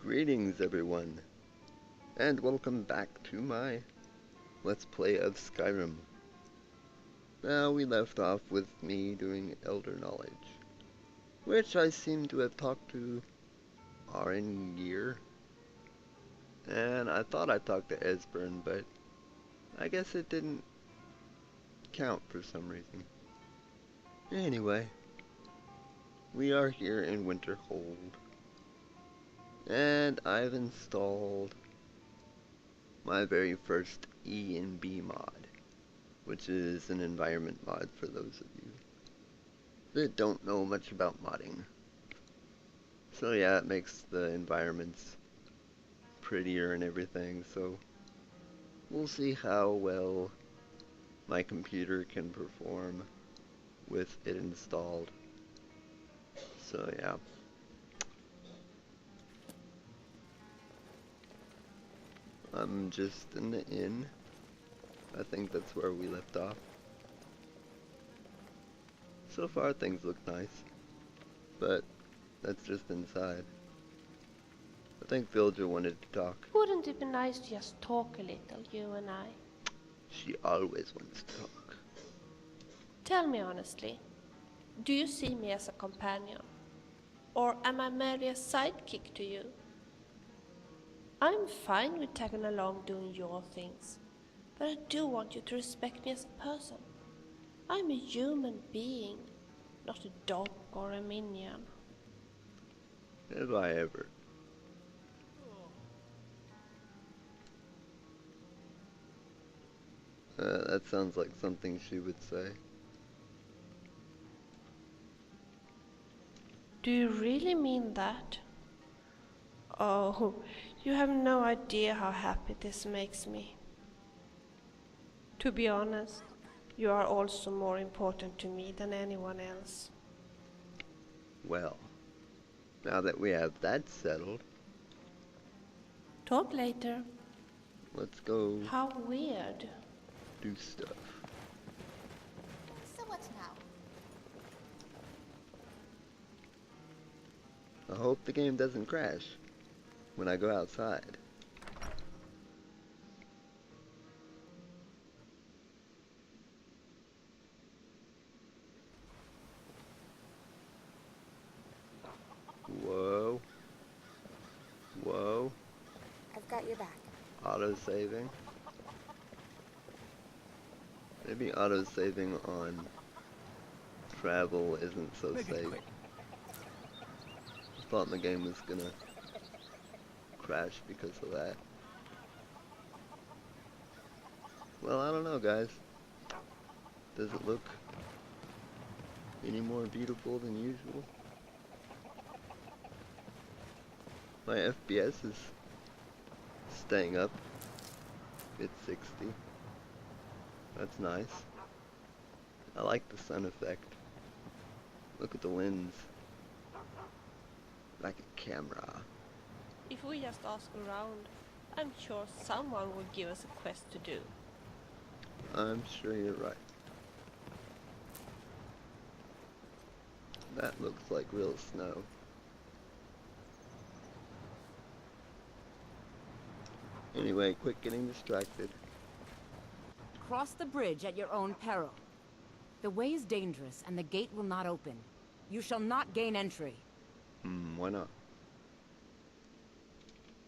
Greetings everyone, and welcome back to my Let's Play of Skyrim. Now we left off with me doing Elder Knowledge, which I seem to have talked to Gear, and I thought I talked to Esbern, but I guess it didn't count for some reason. Anyway, we are here in Winterhold. And I've installed my very first E and B mod, which is an environment mod for those of you that don't know much about modding. So yeah, it makes the environments prettier and everything, so we'll see how well my computer can perform with it installed. So yeah. I'm just in the inn. I think that's where we left off. So far things look nice, but that's just inside. I think Villager wanted to talk. Wouldn't it be nice to just talk a little, you and I? She always wants to talk. Tell me honestly, do you see me as a companion? Or am I merely a sidekick to you? I'm fine with tagging along doing your things, but I do want you to respect me as a person. I'm a human being, not a dog or a minion. Have I ever? That sounds like something she would say. Do you really mean that? Oh, you have no idea how happy this makes me. To be honest, you are also more important to me than anyone else. Well, now that we have that settled, Talk later. let's go How weird. do stuff. So what now? I hope the game doesn't crash when I go outside. Whoa. Whoa. I've got your back. Auto-saving. Maybe auto-saving on travel isn't so safe. I thought the game was gonna crash because of that. Well, I don't know, guys. Does it look any more beautiful than usual? My FPS is staying up. It's 60. That's nice. I like the sun effect. Look at the lens. Like a camera. If we just ask around, I'm sure someone will give us a quest to do. I'm sure you're right. That looks like real snow. Anyway, quit getting distracted. Cross the bridge at your own peril. The way is dangerous and the gate will not open. You shall not gain entry. Why not?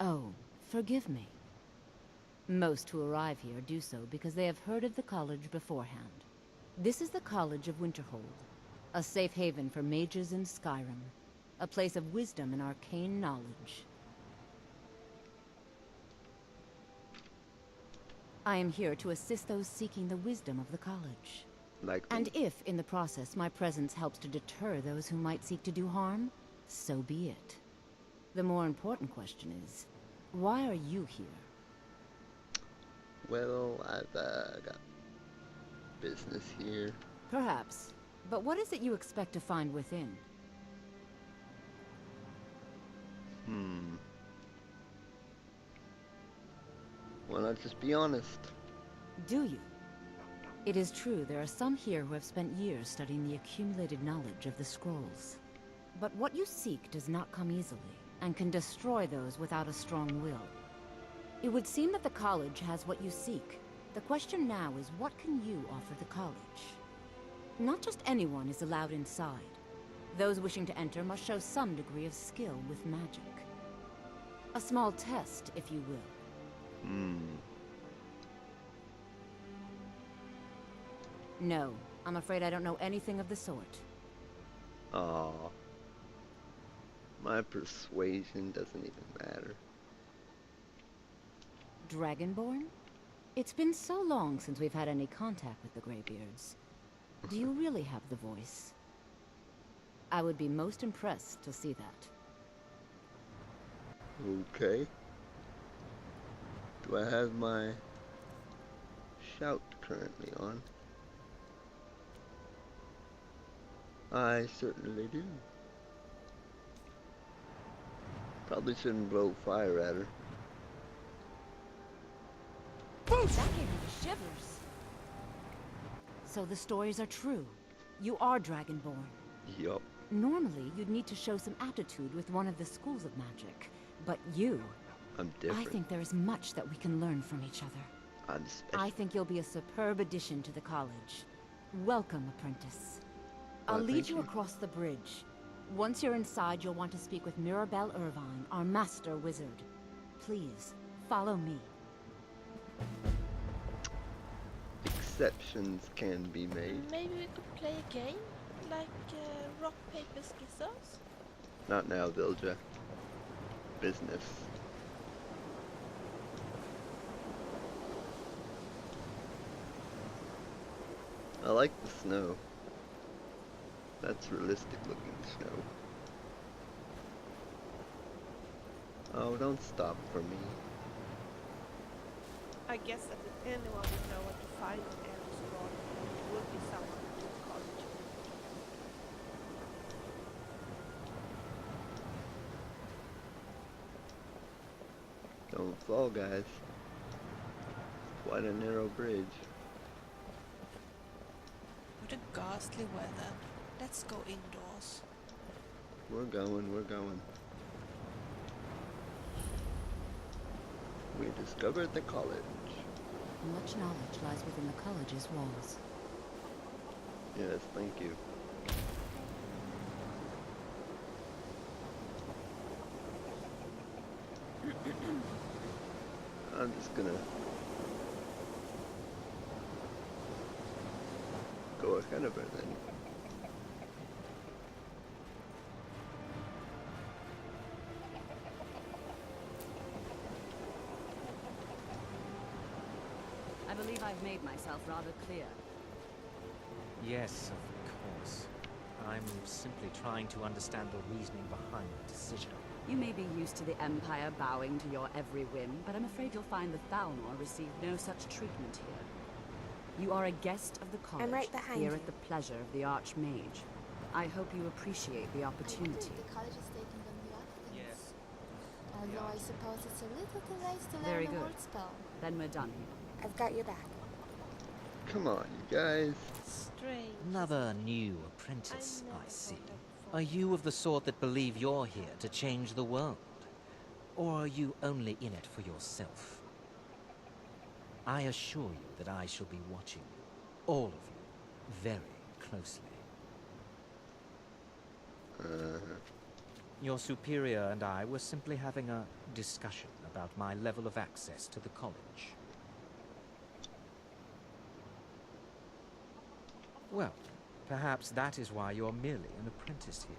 Oh, forgive me. Most who arrive here do so because they have heard of the college beforehand. This is the College of Winterhold, a safe haven for mages in Skyrim, a place of wisdom and arcane knowledge. I am here to assist those seeking the wisdom of the college. Like And if, in the process, my presence helps to deter those who might seek to do harm, so be it. The more important question is, why are you here? well, I've got business here. Perhaps. But what is it you expect to find within? Why not just be honest? Do you? It is true there are some here who have spent years studying the accumulated knowledge of the scrolls. But what you seek does not come easily. and can destroy those without a strong will. It would seem that the college has what you seek. The question now is, what can you offer the college? Not just anyone is allowed inside. Those wishing to enter must show some degree of skill with magic. A small test, if you will. No, I'm afraid I don't know anything of the sort. Aw. My persuasion doesn't even matter. Dragonborn? It's been so long since we've had any contact with the Greybeards. Do you really have the voice? I would be most impressed to see that. Okay. Do I have my shout currently on? I certainly do. Probably shouldn't blow fire at her. That gave me the shivers. So the stories are true. You are Dragonborn. Yup. Normally, you'd need to show some aptitude with one of the schools of magic. But you... I'm different. I think there is much that we can learn from each other. I'm special. I think you'll be a superb addition to the college. Welcome, apprentice. I'll lead you across the bridge. Once you're inside, you'll want to speak with Mirabelle Irvine, our master wizard. Please, follow me. Exceptions can be made. Maybe we could play a game? Like rock, paper, scissors? Not now, Vilja. Business. I like the snow. That's realistic looking snow. Oh, don't stop for me. I guess that if anyone would know what to find in Elmsford, it would be someone at the college. Don't fall, guys. Quite a narrow bridge. What a ghastly weather. Let's go indoors. We're going, we're going. We discovered the college. Much knowledge lies within the college's walls. Yes, thank you. I'm just gonna go ahead of her then. I believe I've made myself rather clear. Yes, of course. I'm simply trying to understand the reasoning behind the decision. You may be used to the Empire bowing to your every whim, but I'm afraid you'll find the Thalmor receive no such treatment here. You are a guest of the college, I'm right behind here you. at the pleasure of the Archmage. I hope you appreciate the opportunity. The college is taking them the Arctics. Yes. Although I suppose it's a little too late to Very learn a good. word spell. Then we're done. I've got your back. Come on, you guys. Strange. Another new apprentice, I never I see. thought of Are you of the sort that believe you're here to change the world? Or are you only in it for yourself? I assure you that I shall be watching you, all of you, very closely. Your superior and I were simply having a discussion about my level of access to the college. Well, perhaps that is why you're merely an apprentice here.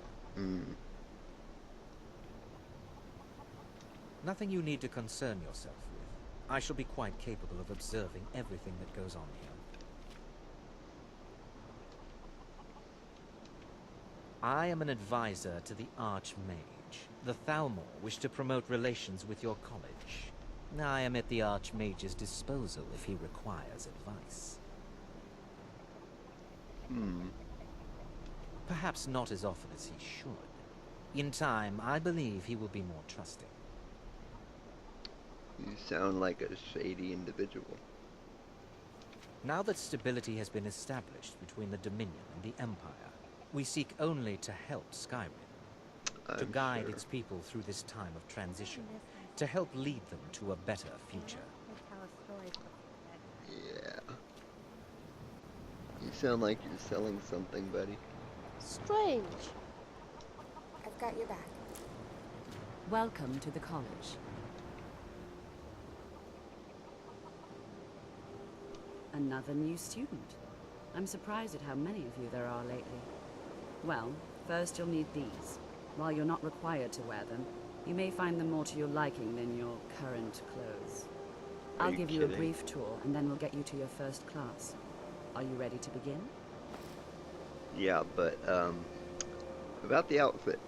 Nothing you need to concern yourself with. I shall be quite capable of observing everything that goes on here. I am an advisor to the Archmage. The Thalmor wish to promote relations with your college. I am at the Archmage's disposal if he requires advice. Perhaps not as often as he should. In time, I believe he will be more trusting. You sound like a shady individual. Now that stability has been established between the Dominion and the Empire, we seek only to help Skyrim. to I'm guide sure. its people through this time of transition, to help lead them to a better future. Yeah. You sound like you're selling something, buddy. Strange. I've got your back. Welcome to the college. Another new student. I'm surprised at how many of you there are lately. Well, first you'll need these. While you're not required to wear them, you may find them more to your liking than your current clothes. Are I'll you give you a kidding? brief tour, and then we'll get you to your first class. Are you ready to begin? Yeah, but, about the outfit.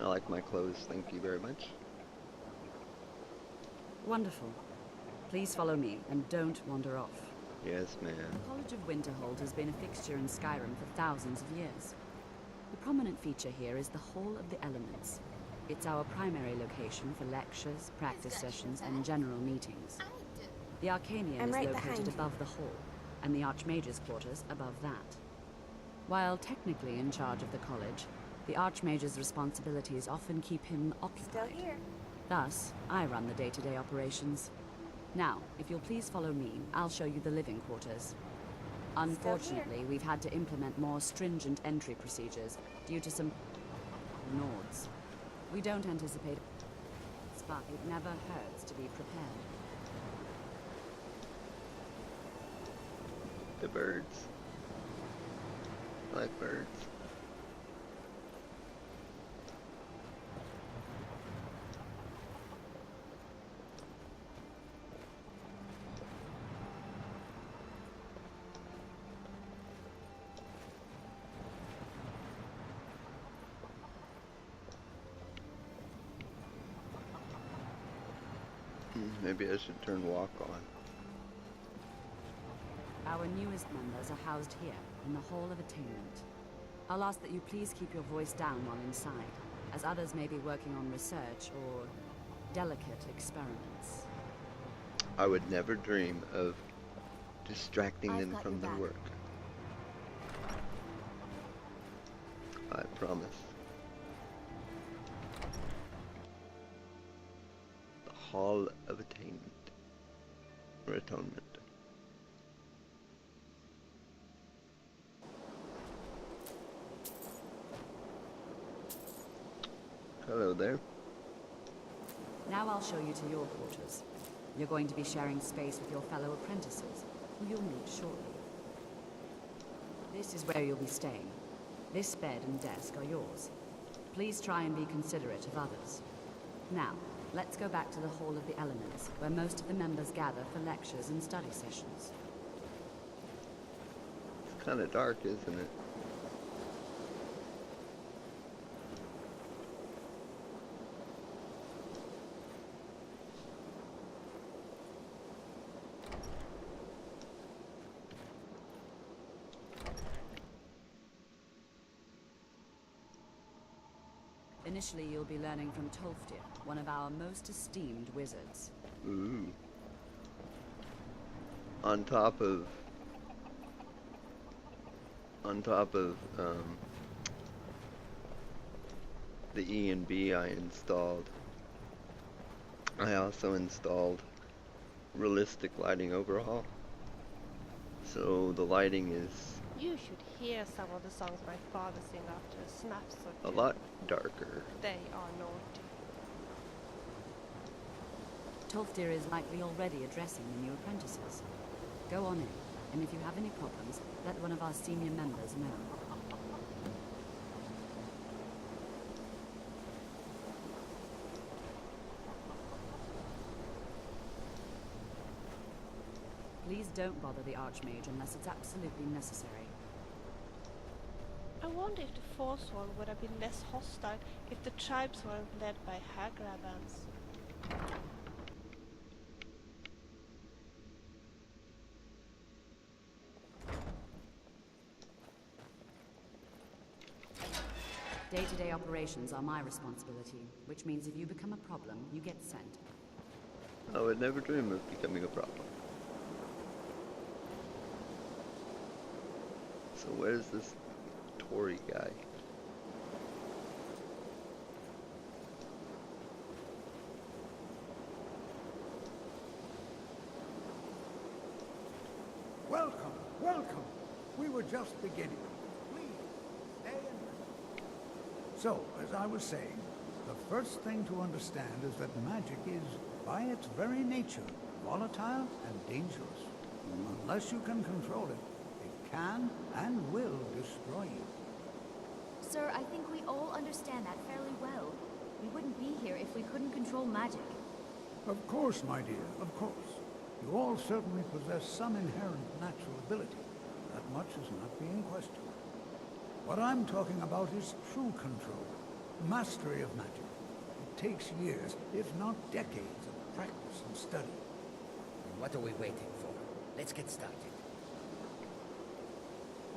I like my clothes, thank you very much. Wonderful. Please follow me, and don't wander off. Yes, ma'am. The College of Winterhold has been a fixture in Skyrim for thousands of years. The prominent feature here is the Hall of the Elements. It's our primary location for lectures, practice sessions, and general meetings. The Arcanium I'm is right behind located you. above the hall, and the Archmage's quarters above that. While technically in charge of the college, the Archmage's responsibilities often keep him Still occupied. here. Thus, I run the day-to-day operations. Now, if you'll please follow me, I'll show you the living quarters. Unfortunately, we've had to implement more stringent entry procedures due to some Nords. We don't anticipate, but it never hurts to be prepared. The birds. I like birds. Maybe I should turn walk on. Our newest members are housed here, in the Hall of Attainment. I'll ask that you please keep your voice down while inside, as others may be working on research or delicate experiments. I would never dream of distracting I've them got from your their back. work. I promise. The Hall of Attainment. Or Atonement. Hello there. Now I'll show you to your quarters. You're going to be sharing space with your fellow apprentices, who you'll meet shortly. This is where you'll be staying. This bed and desk are yours. Please try and be considerate of others. Now, let's go back to the Hall of the Elements, where most of the members gather for lectures and study sessions. It's kind of dark, isn't it? Initially, you'll be learning from Tolfdir, one of our most esteemed wizards. Ooh. On top of the E and B I installed, I also installed realistic lighting overhaul. So the lighting is You should hear some of the songs my father sings after a snaps or a two. lot darker. They are naughty. Tolfdir is likely already addressing the new apprentices. Go on in, and if you have any problems, let one of our senior members know. Please don't bother the Archmage unless it's absolutely necessary. I wonder if the Forsworn would have been less hostile if the tribes weren't led by Hagrabans. Day-to-day operations are my responsibility, which means if you become a problem, you get sent. I would never dream of becoming a problem. So where's this Tory guy? were just beginning. Please, stay and listen. So, as I was saying, the first thing to understand is that magic is, by its very nature, volatile and dangerous. Unless you can control it, it can and will destroy you. Sir, I think we all understand that fairly well. We wouldn't be here if we couldn't control magic. Of course, my dear, of course. You all certainly possess some inherent natural ability. That much is not being questioned. What I'm talking about is true control, mastery of magic. It takes years, if not decades, of practice and study. What are we waiting for? Let's get started.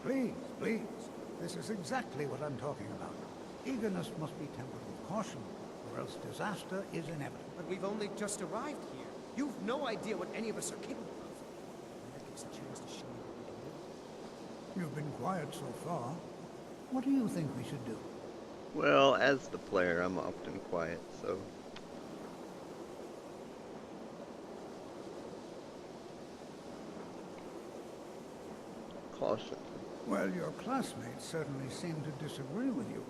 Please, please. This is exactly what I'm talking about. Eagerness must be tempered with caution, or else disaster is inevitable. But we've only just arrived here. You've no idea what any of us are capable of. And that gives us a chance to show you what we can do. You've been quiet so far. What do you think we should do? Well, as the player, I'm often quiet, so... Caution. Well, your classmates certainly seem to disagree with you.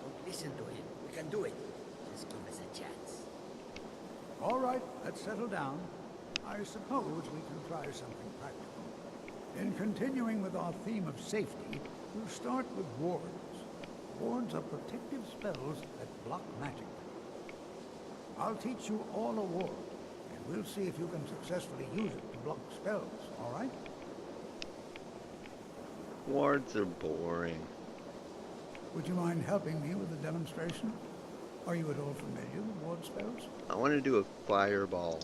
Don't listen to him. We can do it. Just give us a chance. All right, let's settle down. I suppose we can try something practical. In continuing with our theme of safety, we'll start with wards. Wards are protective spells that block magic. I'll teach you all a ward, and we'll see if you can successfully use it to block spells, all right? Wards are boring. Would you mind helping me with a demonstration? Are you at all familiar with ward spells? I want to do a fireball.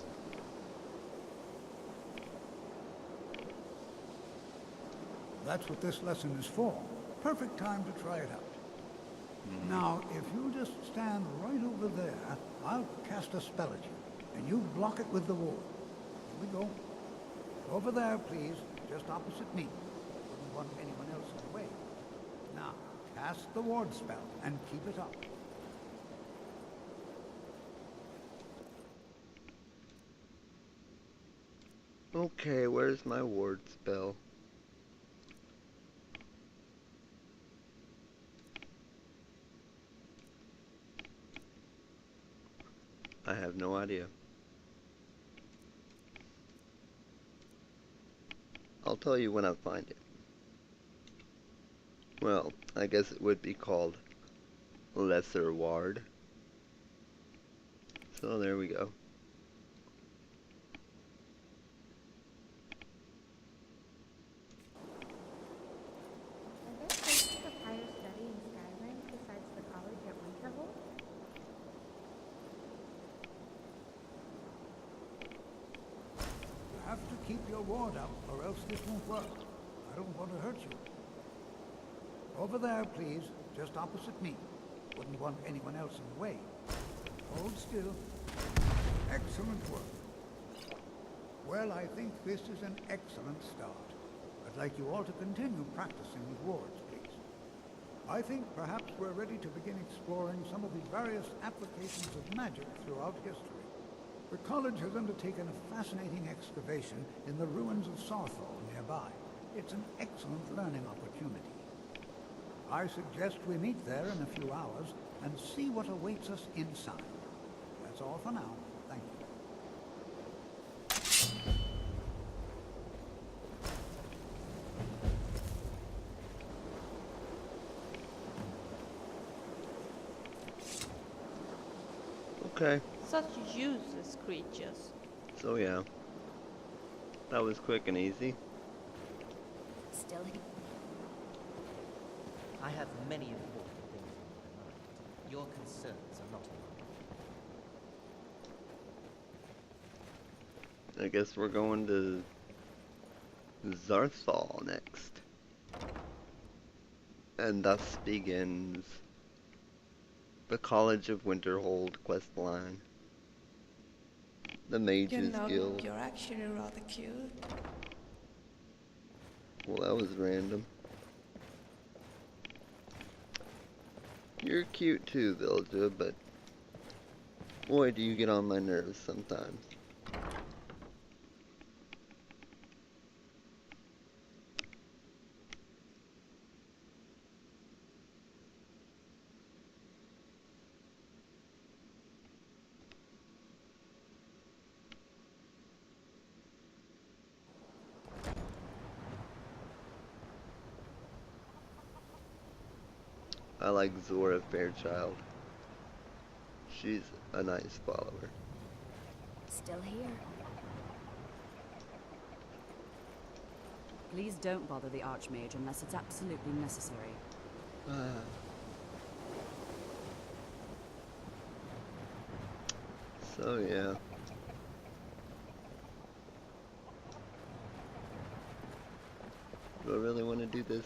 That's what this lesson is for. Perfect time to try it out. Now, if you just stand right over there, I'll cast a spell at you, and you block it with the ward. Here we go. Over there, please, just opposite me. Wouldn't want anyone else in the way. Now, cast the ward spell, and keep it up. Okay, where's my ward spell? I have no idea. I'll tell you when I find it. Well, I guess it would be called Lesser Ward. So there we go. Are there places of higher study in Skyrim besides the college at Winterhold? You have to keep your ward up, or else this won't work. I don't want to hurt you. Over there, please, just opposite me. Wouldn't want anyone else in the way. Hold still. Excellent work. Well, I think this is an excellent start. I'd like you all to continue practicing with wards, please. I think perhaps we're ready to begin exploring some of the various applications of magic throughout history. The college has undertaken a fascinating excavation in the ruins of Sarthal nearby. It's an excellent learning opportunity. I suggest we meet there in a few hours and see what awaits us inside. That's all for now. Thank you. Okay, Such useless creatures. so yeah. That was quick and easy. Still, I have many important things on my mind. Your concerns are not mine. I guess we're going to Zarthal next. And thus begins the College of Winterhold questline. The Mages Guild. You're actually rather cute. Well, that was random. You're cute too, Vilja, but boy, do you get on my nerves sometimes. I like Zora Fairchild. She's a nice follower. Still here. Please don't bother the Archmage unless it's absolutely necessary. So yeah. Do I really want to do this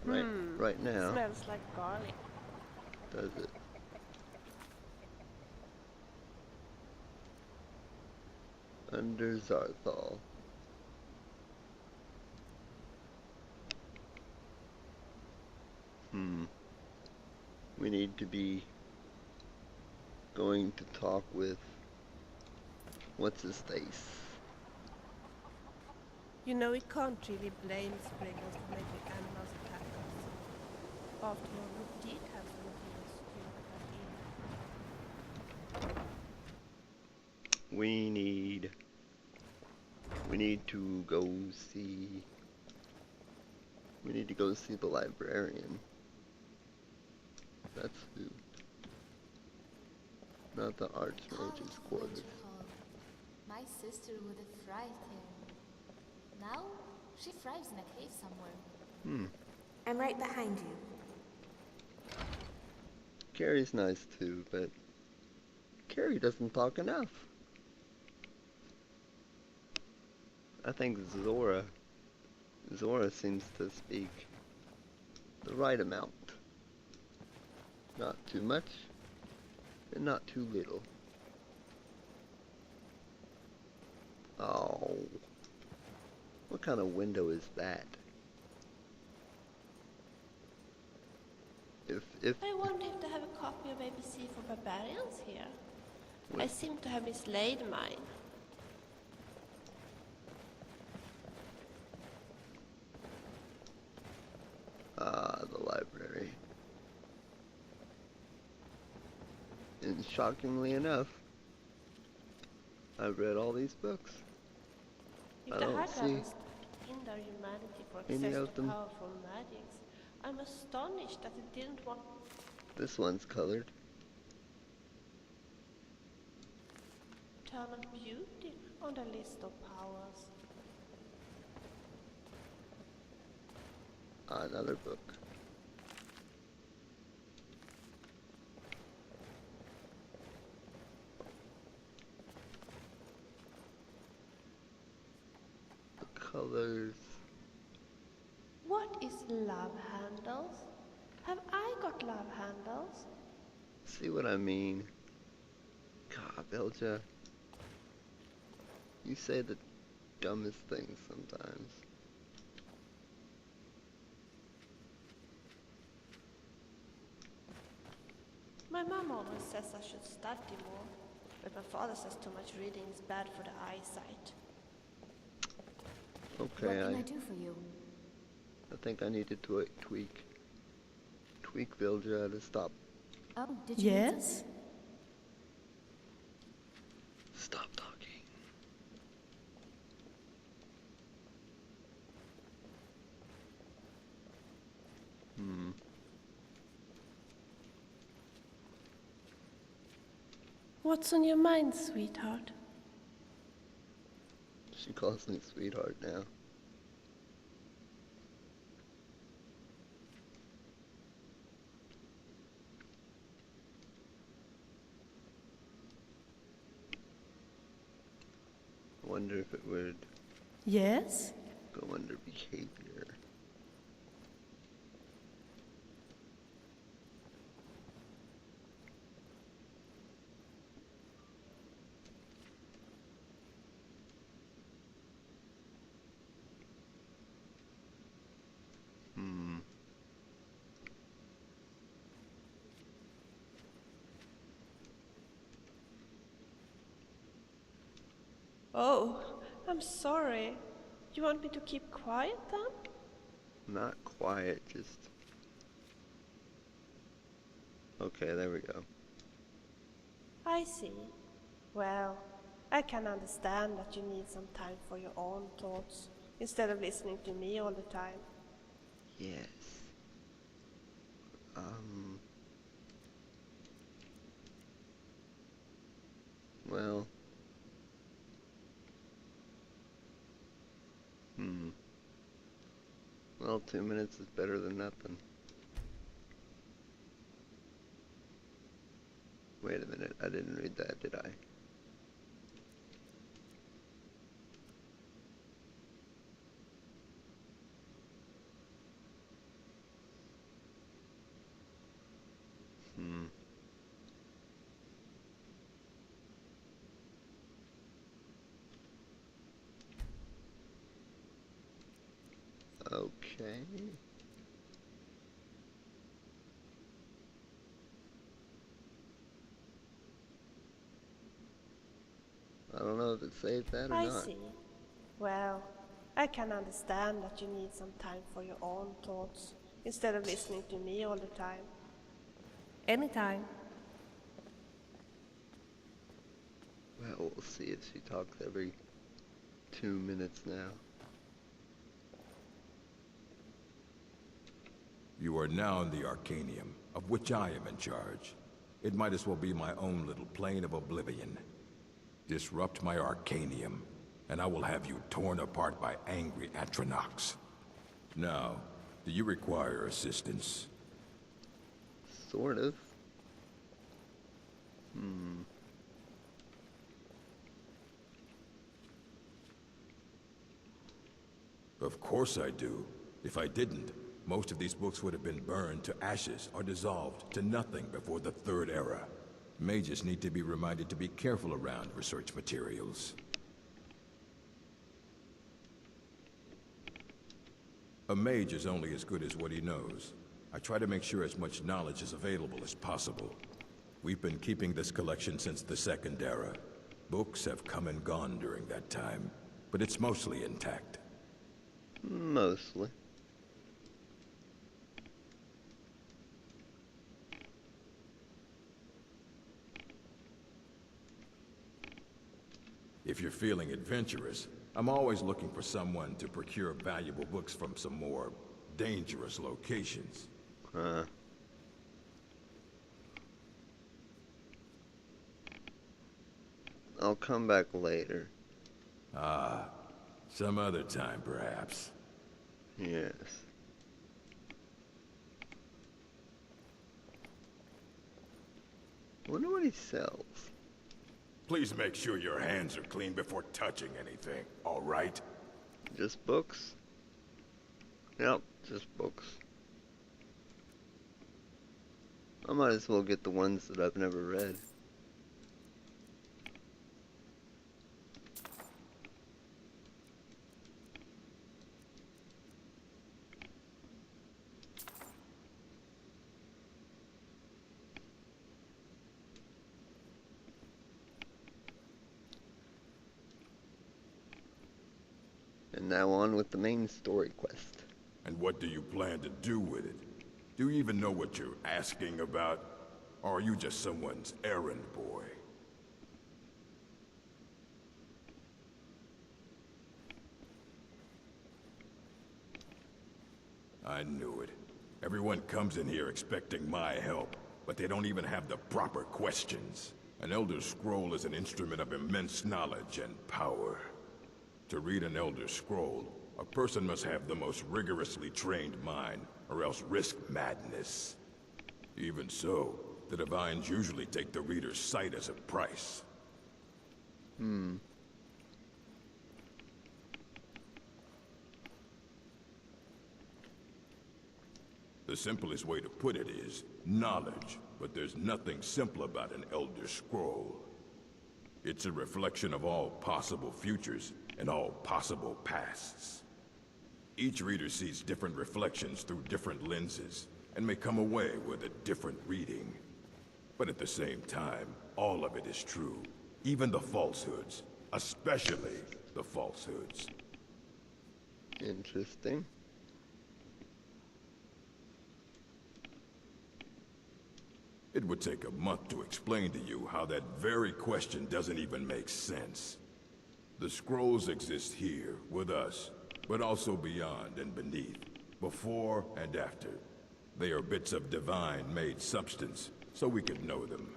right now? Smells like garlic. Does it? Under Zarthal. We need to be going to talk with what's his face. You know, we can't really blame Spriggles for making animals attack us. After all, we did have some deals to back in. We need to go see. We need to go see the librarian. That's who. Not the Archmage's quarters. Winterhold. My sister would have thrived here. Now, she thrives in a cave somewhere. I'm right behind you. Carrie's nice too, but Carrie doesn't talk enough. I think Zora seems to speak the right amount. Not too much, and not too little. Oh. What kind of window is that? I wonder if they have a copy of ABC for Barbarians here. I seem to have mislaid mine. The library. And shockingly enough, I've read all these books. If I the don't hard see dragons hinder humanity for any access of to them. powerful magics, I'm astonished that it didn't want... This one's colored. Eternal beauty on the list of powers. Another book. The colors. What is love handles? Have I got love handles? See what I mean? God, Belja. You say the dumbest things sometimes. My mom always says I should study more, but my father says too much reading is bad for the eyesight. Okay, What can I do for you? I think I needed to tweak Vilja to stop. Oh, did you need something? Stop talking. What's on your mind, sweetheart? She calls me sweetheart now. I wonder if it would Yes? go under behavior. Oh, I'm sorry. You want me to keep quiet then? Not quiet, just... Okay, there we go. I see. Well, I can understand that you need some time for your own thoughts, instead of listening to me all the time. Yes. Um, well, well, 2 minutes is better than nothing. Wait a minute, I didn't read that, did I? Okay. I don't know if it saved that or I not. see. Well, I can understand that you need some time for your own thoughts instead of listening to me all the time. Anytime. Well, we'll see if she talks every 2 minutes now. You are now in the Arcanium, of which I am in charge. It might as well be my own little plane of oblivion. Disrupt my Arcanium, and I will have you torn apart by angry Atronachs. Now, do you require assistance? Sort of. Of course I do. If I didn't, most of these books would have been burned to ashes or dissolved to nothing before the Third Era. Mages need to be reminded to be careful around research materials. A mage is only as good as what he knows. I try to make sure as much knowledge is available as possible. We've been keeping this collection since the Second Era. Books have come and gone during that time, but it's mostly intact. Mostly. If you're feeling adventurous, I'm always looking for someone to procure valuable books from some more dangerous locations. I'll come back later. Some other time, perhaps. Yes. Wonder what he sells. Please make sure your hands are clean before touching anything, all right? Just books? Yep, just books. I might as well get the ones that I've never read. And now on with the main story quest. And what do you plan to do with it? Do you even know what you're asking about? Or are you just someone's errand boy? I knew it. Everyone comes in here expecting my help, but they don't even have the proper questions. An Elder Scroll is an instrument of immense knowledge and power. To read an Elder Scroll, a person must have the most rigorously trained mind, or else risk madness. Even so, the Divines usually take the reader's sight as a price. The simplest way to put it is knowledge, but there's nothing simple about an Elder Scroll. It's a reflection of all possible futures and all possible pasts. Each reader sees different reflections through different lenses, and may come away with a different reading. But at the same time, all of it is true. Even the falsehoods. Especially the falsehoods. Interesting. It would take a month to explain to you how that very question doesn't even make sense. The scrolls exist here, with us, but also beyond and beneath, before and after. They are bits of divine-made substance, so we could know them.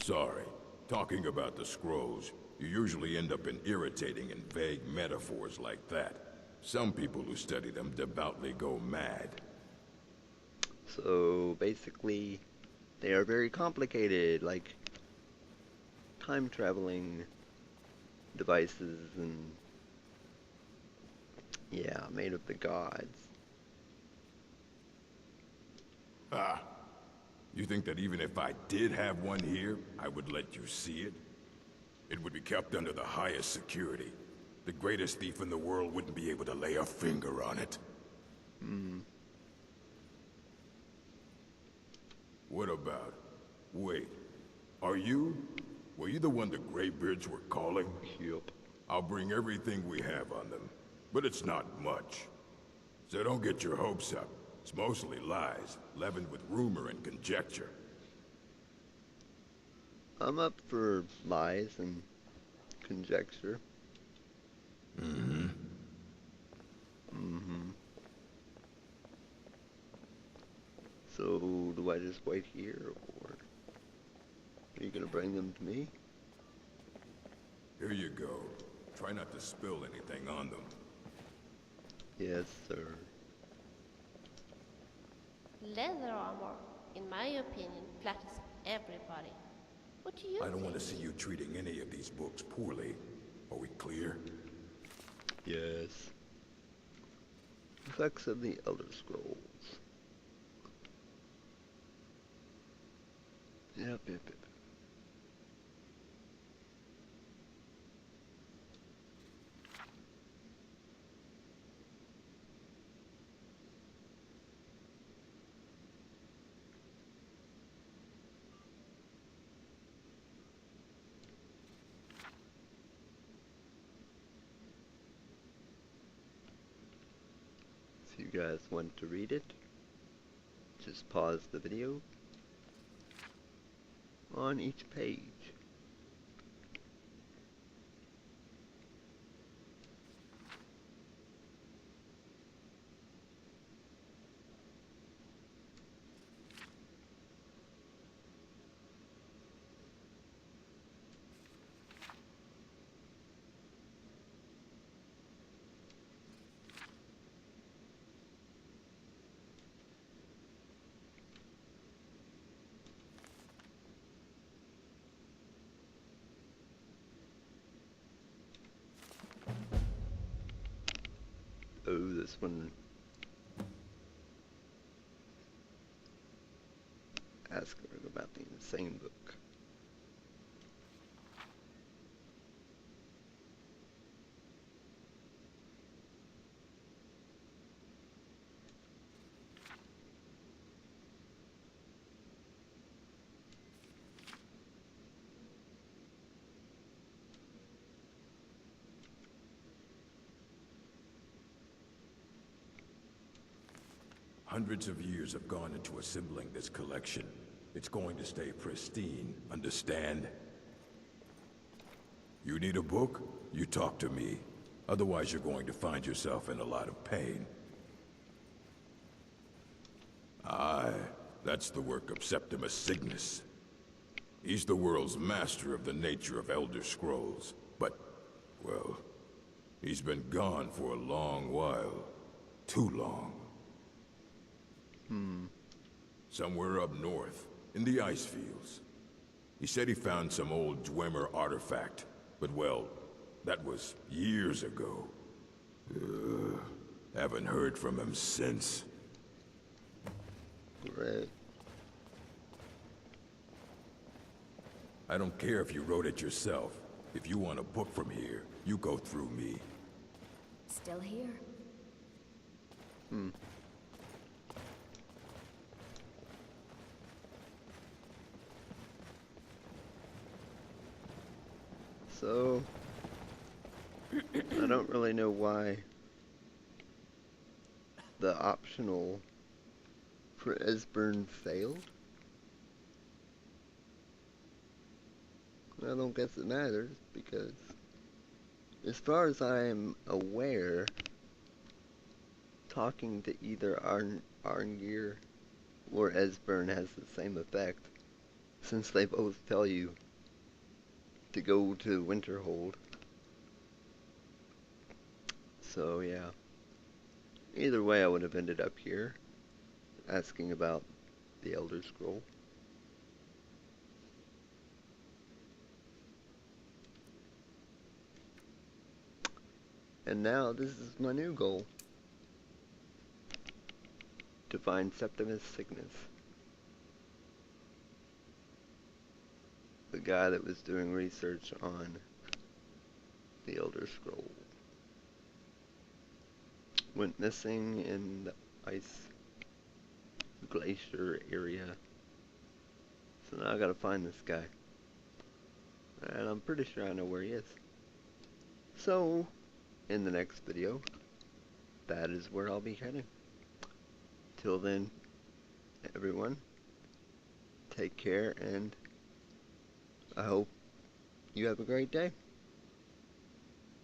Sorry, talking about the scrolls, you usually end up in irritating and vague metaphors like that. Some people who study them devoutly go mad. So basically, they are very complicated, like time traveling devices and yeah, made of the gods. Ah, you think that even if I did have one here, I would let you see it? It would be kept under the highest security. The greatest thief in the world wouldn't be able to lay a finger on it. What about... Wait. Were you the one the Greybeards were calling? Yup. I'll bring everything we have on them. But it's not much. So don't get your hopes up. It's mostly lies, leavened with rumor and conjecture. I'm up for lies and conjecture. Mm-hmm. So, do I just wait here, or are you gonna bring them to me? Here you go. Try not to spill anything on them. Yes, sir. Leather armor, in my opinion, flatters everybody. What do you I don't want to think? see you treating any of these books poorly. Are we clear? Yes. Effects of the Elder Scrolls. Yep. If you guys want to read it, just pause the video on each page. Oh, this one. Ask her about the insane book. Hundreds of years have gone into assembling this collection. It's going to stay pristine, understand? You need a book? You talk to me. Otherwise you're going to find yourself in a lot of pain. Aye, that's the work of Septimus Cygnus. He's the world's master of the nature of Elder Scrolls. But, well, he's been gone for a long while. Too long. Somewhere up north, in the ice fields. He said he found some old Dwemer artifact, but well, that was years ago. Haven't heard from him since. Right. I don't care if you wrote it yourself. If you want a book from here, you go through me. Still here. So, I don't really know why the optional for Esbern failed. I don't guess it matters, because as far as I am aware, talking to either Arngir or Esbern has the same effect, since they both tell you to go to Winterhold. So yeah, either way I would have ended up here, asking about the Elder Scroll. And now this is my new goal. To find Septimus Signus. The guy that was doing research on the Elder Scroll. Went missing in the ice glacier area. So now I gotta find this guy. And I'm pretty sure I know where he is. So, in the next video, that is where I'll be heading. Till then, everyone, take care, and I hope you have a great day.